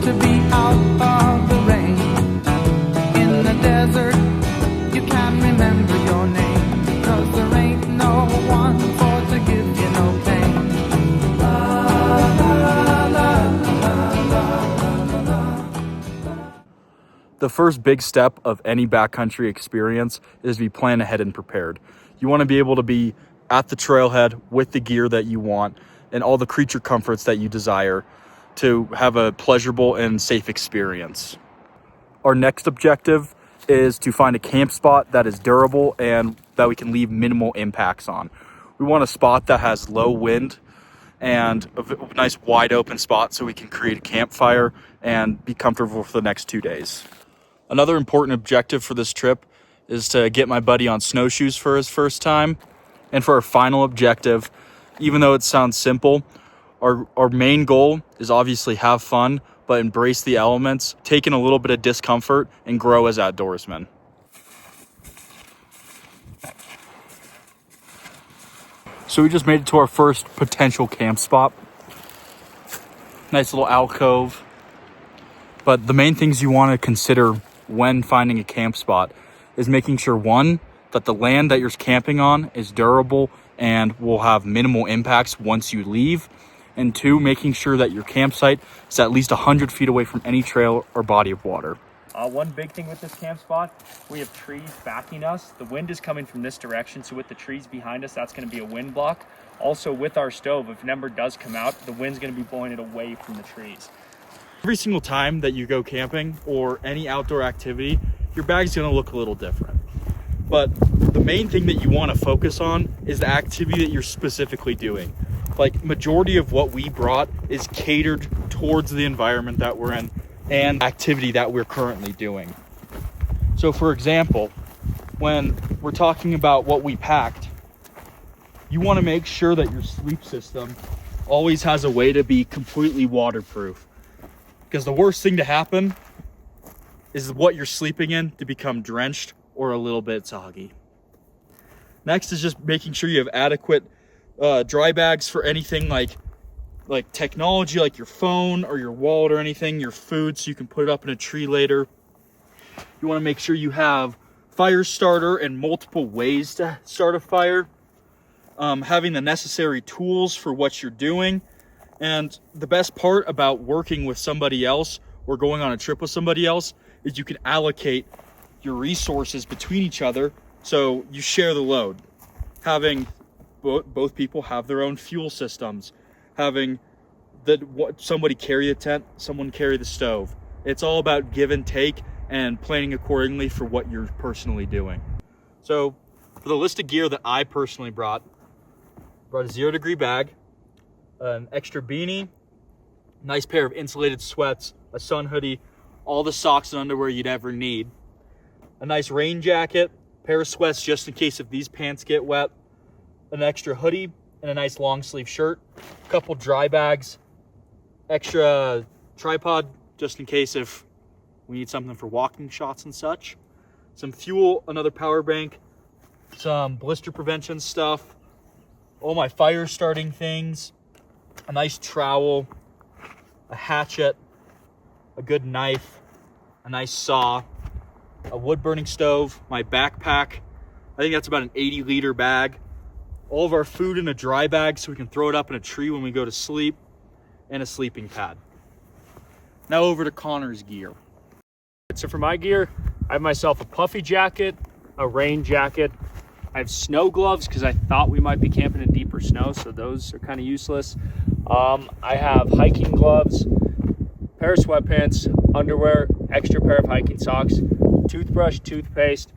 to be out of the rain. In the desert, you can't remember your name, 'cause there ain't no one for to give you no pain. La, la, la, la, la, la. The first big step of any backcountry experience is to be planned ahead and prepared. You want to be able to be at the trailhead with the gear that you want and all the creature comforts that you desire to have a pleasurable and safe experience. Our next objective is to find a camp spot that is durable and that we can leave minimal impacts on. We want a spot that has low wind and a nice wide open spot so we can create a campfire and be comfortable for the next 2 days. Another important objective for this trip is to get my buddy on snowshoes for his first time. And for our final objective, even though it sounds simple, our main goal is obviously have fun, but embrace the elements, take in a little bit of discomfort, and grow as outdoorsmen. So we just made it to our first potential camp spot. Nice little alcove. But the main things you want to consider when finding a camp spot is making sure, one, that the land that you're camping on is durable and will have minimal impacts once you leave. And two, making sure that your campsite is at least 100 feet away from any trail or body of water. One big thing with this camp spot, we have trees backing us. The wind is coming from this direction, so with the trees behind us, that's going to be a wind block. Also with our stove, if an ember does come out, the wind's going to be blowing it away from the trees. Every single time that you go camping or any outdoor activity, your bag's going to look a little different. But the main thing that you want to focus on is the activity that you're specifically doing. Like, majority of what we brought is catered towards the environment that we're in and activity that we're currently doing. So for example, when we're talking about what we packed, you want to make sure that your sleep system always has a way to be completely waterproof. Because the worst thing to happen is what you're sleeping in to become drenched or a little bit soggy. Next is just making sure you have adequate dry bags for anything like technology, like your phone or your wallet or anything, your food, so you can put it up in a tree later. You want to make sure you have fire starter and multiple ways to start a fire, having the necessary tools for what you're doing. And the best part about working with somebody else or going on a trip with somebody else is you can allocate your resources between each other, so you share the load. Having both people have their own fuel systems, having somebody carry the tent, someone carry the stove. It's all about give and take and planning accordingly for what you're personally doing. So for the list of gear that I personally brought a 0 degree bag, an extra beanie, nice pair of insulated sweats, a sun hoodie, all the socks and underwear you'd ever need, a nice rain jacket, pair of sweats just in case if these pants get wet, an extra hoodie, and a nice long sleeve shirt, a couple dry bags, extra tripod just in case if we need something for walking shots and such, some fuel, another power bank, some blister prevention stuff, all my fire starting things, a nice trowel, a hatchet, a good knife, a nice saw, a wood burning stove, my backpack. I think that's about an 80-liter bag. All of our food in a dry bag so we can throw it up in a tree when we go to sleep, and a sleeping pad. Now over to Connor's gear. So for my gear, I have myself a puffy jacket, a rain jacket. I have snow gloves because I thought we might be camping in deeper snow, so those are kind of useless. I have hiking gloves, pair of sweatpants, underwear, extra pair of hiking socks, toothbrush, toothpaste.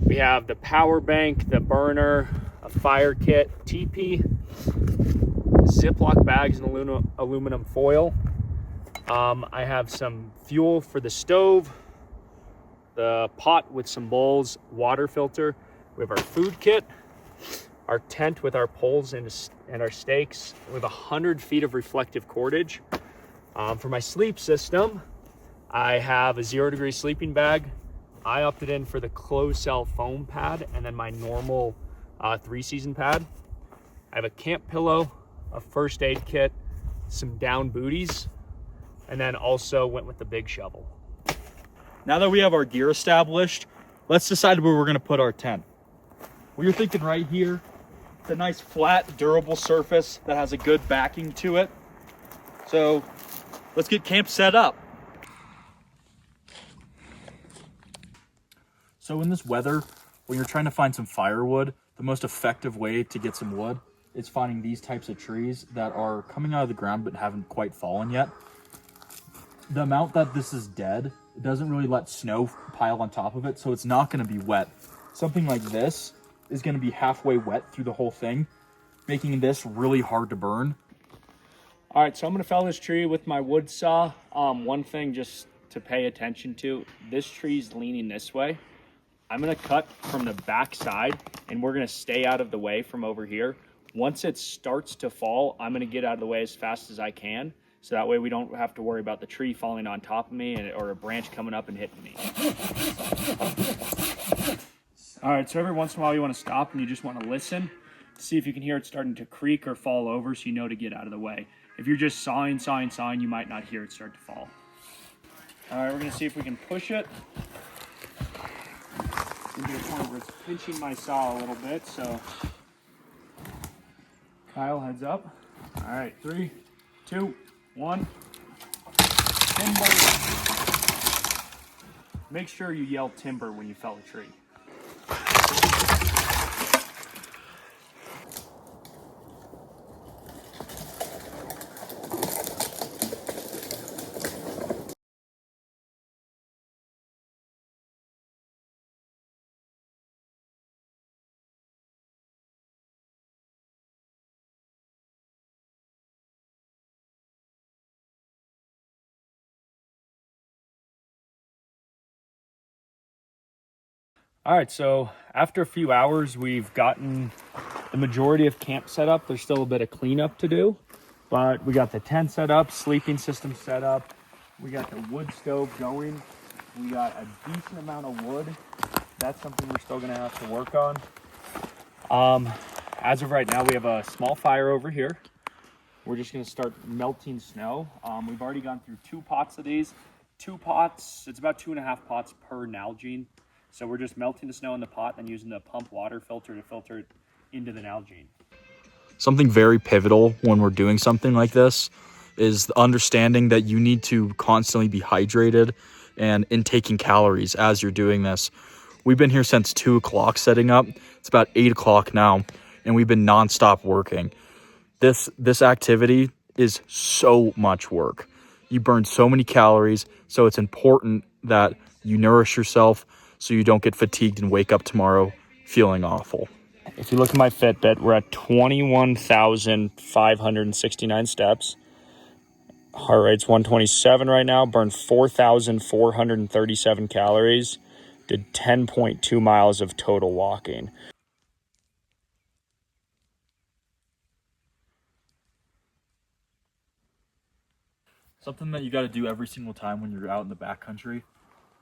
We have the power bank, the burner, a fire kit, teepee, Ziploc bags and aluminum foil. I have some fuel for the stove, the pot with some bowls, water filter. We have our food kit, our tent with our poles and our stakes. We have 100 feet of reflective cordage. For my sleep system, I have a 0 degree sleeping bag. I opted in for the closed cell foam pad and then my normal 3-season pad. I have a camp pillow, a first aid kit, some down booties, and then also went with the big shovel. Now that we have our gear established, let's decide where we're gonna put our tent. Well, you're thinking right here. It's a nice flat, durable surface that has a good backing to it. So let's get camp set up. So in this weather, when you're trying to find some firewood, the most effective way to get some wood is finding these types of trees that are coming out of the ground but haven't quite fallen yet. The amount that this is dead, it doesn't really let snow pile on top of it, so it's not going to be wet. Something like this is going to be halfway wet through the whole thing, making this really hard to burn. All right, so I'm gonna fell this tree with my wood saw. One thing just to pay attention to, this tree's leaning this way. I'm gonna cut from the back side and we're gonna stay out of the way from over here. Once it starts to fall, I'm gonna get out of the way as fast as I can. So that way we don't have to worry about the tree falling on top of me or a branch coming up and hitting me. All right, so every once in a while you wanna stop and you just wanna listen to see if you can hear it starting to creak or fall over so you know to get out of the way. If you're just sawing, you might not hear it start to fall. All right, we're gonna see if we can push it. Into the point where it's pinching my saw a little bit, so. Kyle, heads up. All right, 3, 2, 1. Timber. Make sure you yell timber when you fell a tree. All right, so after a few hours, we've gotten the majority of camp set up. There's still a bit of cleanup to do, but we got the tent set up, sleeping system set up. We got the wood stove going. We got a decent amount of wood. That's something we're still gonna have to work on. As of right now, we have a small fire over here. We're just gonna start melting snow. We've already gone through 2 pots of these. 2 pots, it's about 2.5 pots per Nalgene. So we're just melting the snow in the pot and using the pump water filter to filter it into the Nalgene. Something very pivotal when we're doing something like this is the understanding that you need to constantly be hydrated and intaking calories as you're doing this. We've been here since 2 o'clock setting up. It's about 8 o'clock now, and we've been nonstop working. This activity is so much work. You burn so many calories, so it's important that you nourish yourself so you don't get fatigued and wake up tomorrow feeling awful. If you look at my Fitbit, we're at 21,569 steps. Heart rate's 127 right now, burned 4,437 calories, did 10.2 miles of total walking. Something that you got to do every single time when you're out in the backcountry is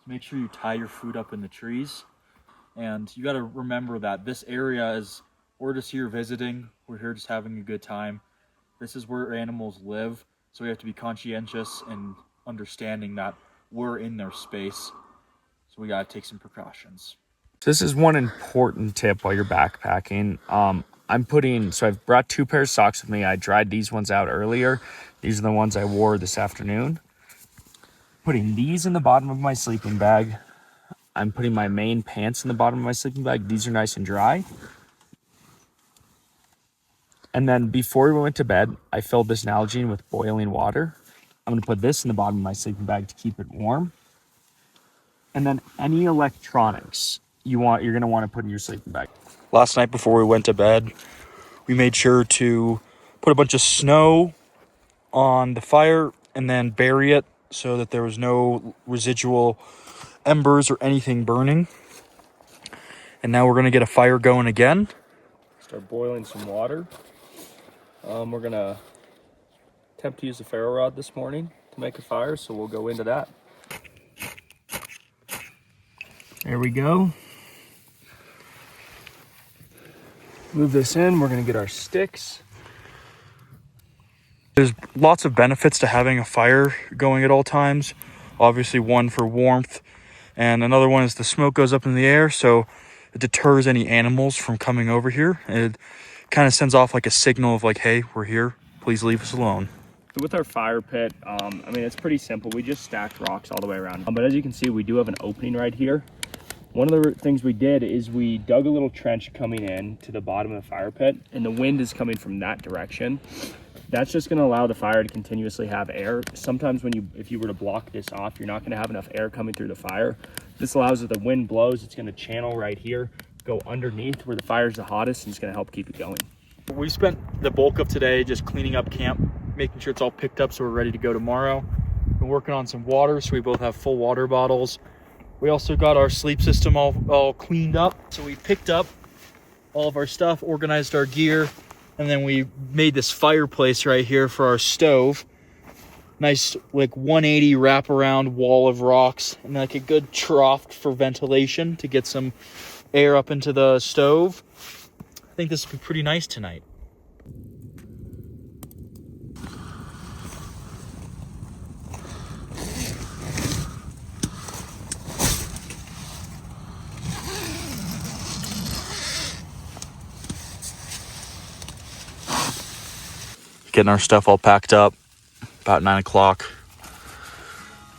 make sure you tie your food up in the trees. And you got to remember that this area is, we're just here visiting. We're here just having a good time. This is where animals live. So we have to be conscientious and understanding that we're in their space. So we got to take some precautions. This is one important tip while you're backpacking. I've brought 2 pairs of socks with me. I dried these ones out earlier. These are the ones I wore this afternoon. Putting these in the bottom of my sleeping bag. I'm putting my main pants in the bottom of my sleeping bag. These are nice and dry. And then before we went to bed, I filled this Nalgene with boiling water. I'm gonna put this in the bottom of my sleeping bag to keep it warm. And then any electronics you're gonna want to put in your sleeping bag. Last night before we went to bed, we made sure to put a bunch of snow on the fire and then bury it so that there was no residual embers or anything burning. And now we're gonna get a fire going again. Start boiling some water. We're gonna attempt to use the ferro rod this morning to make a fire, so we'll go into that. There we go. Move this in. We're gonna get our sticks. There's lots of benefits to having a fire going at all times. Obviously, one for warmth, and another one is the smoke goes up in the air, so it deters any animals from coming over here. It kind of sends off like a signal of like, hey, we're here, please leave us alone. So with our fire pit, I mean, it's pretty simple. We just stacked rocks all the way around. But as you can see, we do have an opening right here. One of the things we did is we dug a little trench coming in to the bottom of the fire pit, and the wind is coming from that direction. That's just going to allow the fire to continuously have air. Sometimes if you were to block this off, you're not going to have enough air coming through the fire. This allows that the wind blows, it's going to channel right here, go underneath where the fire's the hottest, and it's going to help keep it going. We spent the bulk of today just cleaning up camp, making sure it's all picked up so we're ready to go tomorrow. Been working on some water, so we both have full water bottles. We also got our sleep system all cleaned up. So we picked up all of our stuff, organized our gear, and then we made this fireplace right here for our stove. Nice like 180 wraparound wall of rocks and like a good trough for ventilation to get some air up into the stove. I think this will be pretty nice tonight. Getting our stuff all packed up about 9 o'clock.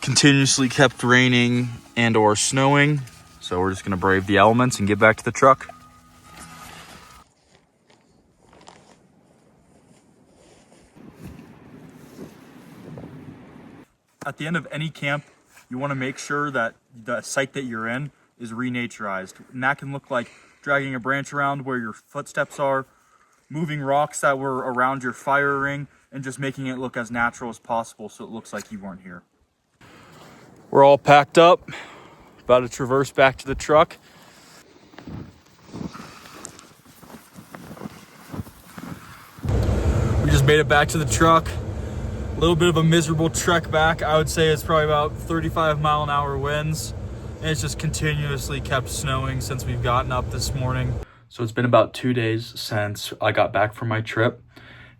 Continuously kept raining and or snowing, so we're just gonna brave the elements and get back to the truck. At the end of any camp, you want to make sure that the site that you're in is renaturized, and that can look like dragging a branch around where your footsteps are, moving rocks that were around your fire ring, and just making it look as natural as possible so it looks like you weren't here. We're all packed up, about to traverse back to the truck. We just made it back to the truck. A little bit of a miserable trek back. I would say it's probably about 35-mile-an-hour winds, and it's just continuously kept snowing since we've gotten up this morning. So it's been about 2 days since I got back from my trip.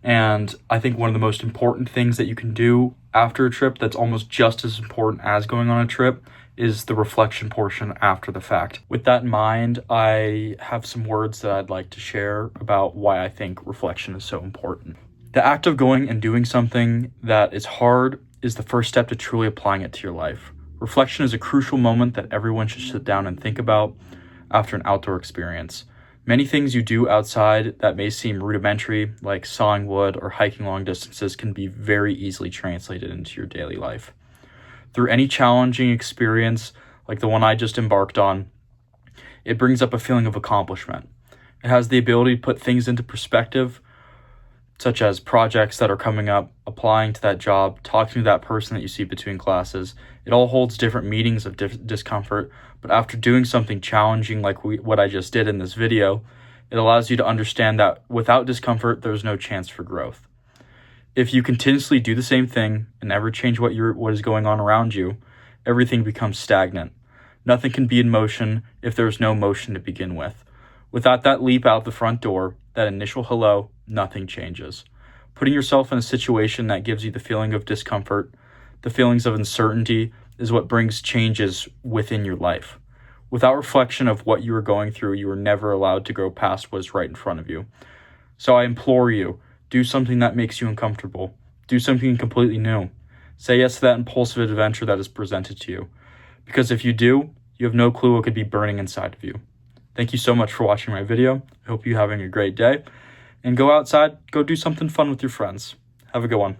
And I think one of the most important things that you can do after a trip that's almost just as important as going on a trip is the reflection portion after the fact. With that in mind, I have some words that I'd like to share about why I think reflection is so important. The act of going and doing something that is hard is the first step to truly applying it to your life. Reflection is a crucial moment that everyone should sit down and think about after an outdoor experience. Many things you do outside that may seem rudimentary, like sawing wood or hiking long distances, can be very easily translated into your daily life. Through any challenging experience, like the one I just embarked on, it brings up a feeling of accomplishment. It has the ability to put things into perspective, such as projects that are coming up, applying to that job, talking to that person that you see between classes. It all holds different meanings of discomfort, but after doing something challenging like what I just did in this video, it allows you to understand that without discomfort, there's no chance for growth. If you continuously do the same thing and never change what is going on around you, everything becomes stagnant. Nothing can be in motion if there's no motion to begin with. Without that leap out the front door, that initial hello, nothing changes. Putting yourself in a situation that gives you the feeling of discomfort, the feelings of uncertainty, is what brings changes within your life. Without reflection of what you are going through, you are never allowed to grow past what is right in front of you. So I implore you, do something that makes you uncomfortable. Do something completely new. Say yes to that impulsive adventure that is presented to you. Because if you do, you have no clue what could be burning inside of you. Thank you so much for watching my video. I hope you're having a great day. And go outside, go do something fun with your friends. Have a good one.